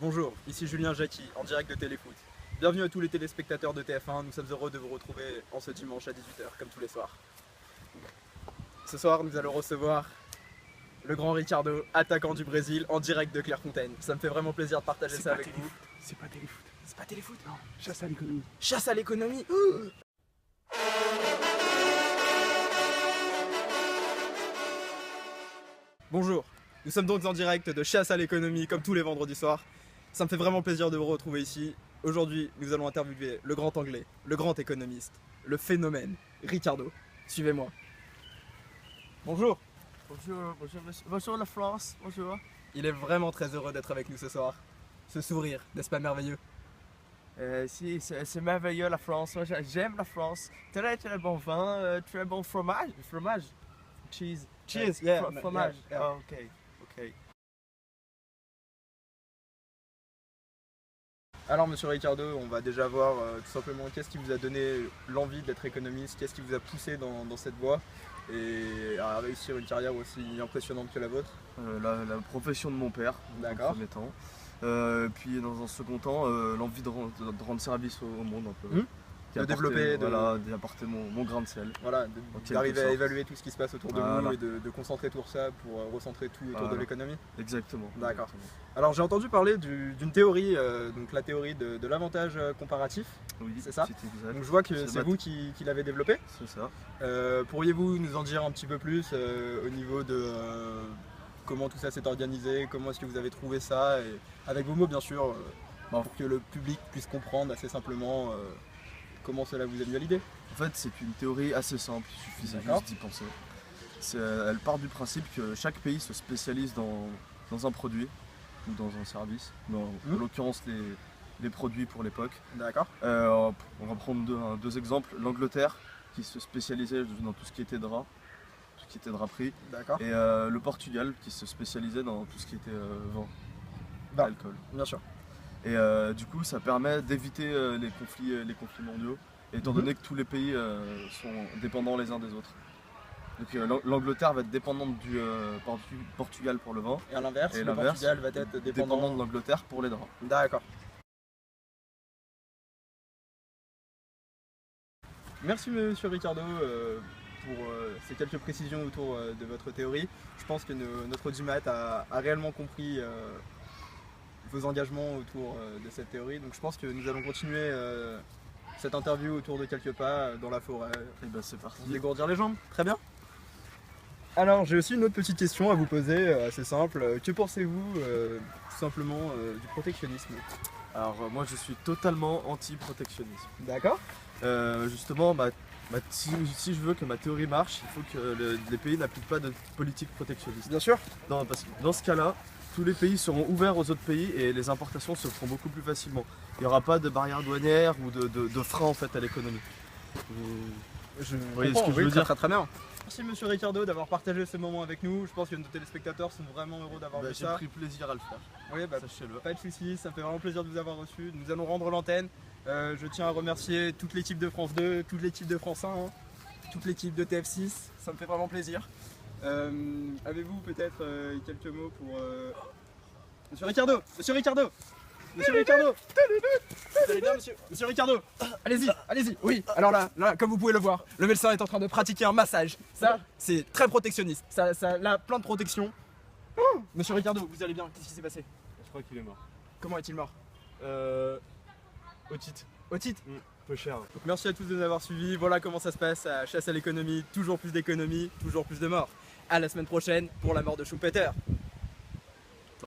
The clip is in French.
Bonjour, ici Julien Jacqui, en direct de Téléfoot. Bienvenue à tous les téléspectateurs de TF1, nous sommes heureux de vous retrouver en ce dimanche à 18h, comme tous les soirs. Ce soir, nous allons recevoir le grand Ricardo, attaquant du Brésil, en direct de Clairefontaine. Ça me fait vraiment plaisir de partager ça avec vous. C'est pas Téléfoot. C'est pas Téléfoot? Non, chasse à l'économie. Chasse à l'économie. Bonjour, nous sommes donc en direct de Chasse à l'économie comme tous les vendredis soirs. Ça me fait vraiment plaisir de vous retrouver ici. Aujourd'hui, nous allons interviewer le grand anglais, le grand économiste, le phénomène, Ricardo. Suivez-moi. Bonjour. Bonjour la France, bonjour. Il est vraiment très heureux d'être avec nous ce soir. Ce sourire, n'est-ce pas merveilleux? Si, c'est merveilleux la France, moi j'aime la France. Très très bon vin, très bon fromage. Cheese. Cheese, yeah. Fromage. Yeah. Oh, ok. Alors monsieur Ricardo, on va déjà voir tout simplement qu'est-ce qui vous a donné l'envie d'être économiste, qu'est-ce qui vous a poussé dans cette voie et à réussir une carrière aussi impressionnante que la vôtre. La profession de mon père, dans un premier temps. Puis dans un second temps, l'envie de rendre service au monde un peu. De développer, d'apporter mon grain de sel. Voilà, d'arriver à évaluer tout ce qui se passe autour de vous et de concentrer tout ça pour recentrer tout autour de l'économie. Exactement. D'accord. Alors j'ai entendu parler d'une théorie, donc la théorie de l'avantage comparatif. Oui, c'est ça. Exact. Donc je vois que c'est vous qui l'avez développé. C'est ça. Pourriez-vous nous en dire un petit peu plus au niveau de comment tout ça s'est organisé, comment est-ce que vous avez trouvé ça, et avec vos mots bien sûr, pour que le public puisse comprendre assez simplement comment cela vous a mis à l'idée? En fait, c'est une théorie assez simple, il suffisait juste d'y penser. Elle part du principe que chaque pays se spécialise dans un produit ou dans un service, en l'occurrence les produits pour l'époque. D'accord. On va prendre deux exemples. L'Angleterre qui se spécialisait dans tout ce qui était drap, tout ce qui était draperie. D'accord. Et le Portugal qui se spécialisait dans tout ce qui était vin, alcool. Bien sûr. Et du coup, ça permet d'éviter les conflits mondiaux, étant donné que tous les pays sont dépendants les uns des autres. Donc l'Angleterre va être dépendante du Portugal pour le vin. Et à l'inverse, le Portugal va être dépendant de l'Angleterre pour les draps. D'accord. Merci monsieur Ricardo pour ces quelques précisions autour de votre théorie. Je pense que notre audimat a réellement compris vos engagements autour de cette théorie. Donc je pense que nous allons continuer cette interview autour de quelques pas dans la forêt. Et ben c'est parti. Dégourdir les jambes. Très bien. Alors j'ai aussi une autre petite question à vous poser, assez simple. Que pensez-vous tout simplement du protectionnisme? Alors moi je suis totalement anti-protectionnisme. D'accord. Justement, si je veux que ma théorie marche, il faut que les pays n'appliquent pas de politique protectionniste. Bien sûr. Non, parce que dans ce cas-là, tous les pays seront ouverts aux autres pays et les importations se feront beaucoup plus facilement. Il n'y aura pas de barrières douanières ou de freins en fait à l'économie. Vous voyez ce que je veux dire? Très bien. Merci monsieur Ricardo d'avoir partagé ce moment avec nous. Je pense que nos téléspectateurs sont vraiment heureux d'avoir vu ça. J'ai pris plaisir à le faire. Oui, sachez-le. Pas de soucis, ça me fait vraiment plaisir de vous avoir reçu. Nous allons rendre l'antenne. Je tiens à remercier toute l'équipe de France 2, toute l'équipe de France 1, toute l'équipe de TF6. Ça me fait vraiment plaisir. Avez-vous peut-être quelques mots pour monsieur Ricardo? Monsieur Ricardo! Monsieur Ricardo! Vous allez bien, monsieur Ricardo? Allez-y. Oui, alors là, comme vous pouvez le voir, le médecin est en train de pratiquer un massage. Ça, c'est très protectionniste. Ça a plein de protection. Monsieur Ricardo, vous allez bien? Qu'est-ce qui s'est passé? Je crois qu'il est mort. Comment est-il mort? Otite. Otite? Peu cher. Donc merci à tous de nous avoir suivis. Voilà comment ça se passe à Chasse à l'économie. Toujours plus d'économie, toujours plus de morts. À la semaine prochaine pour la mort de Schumpeter.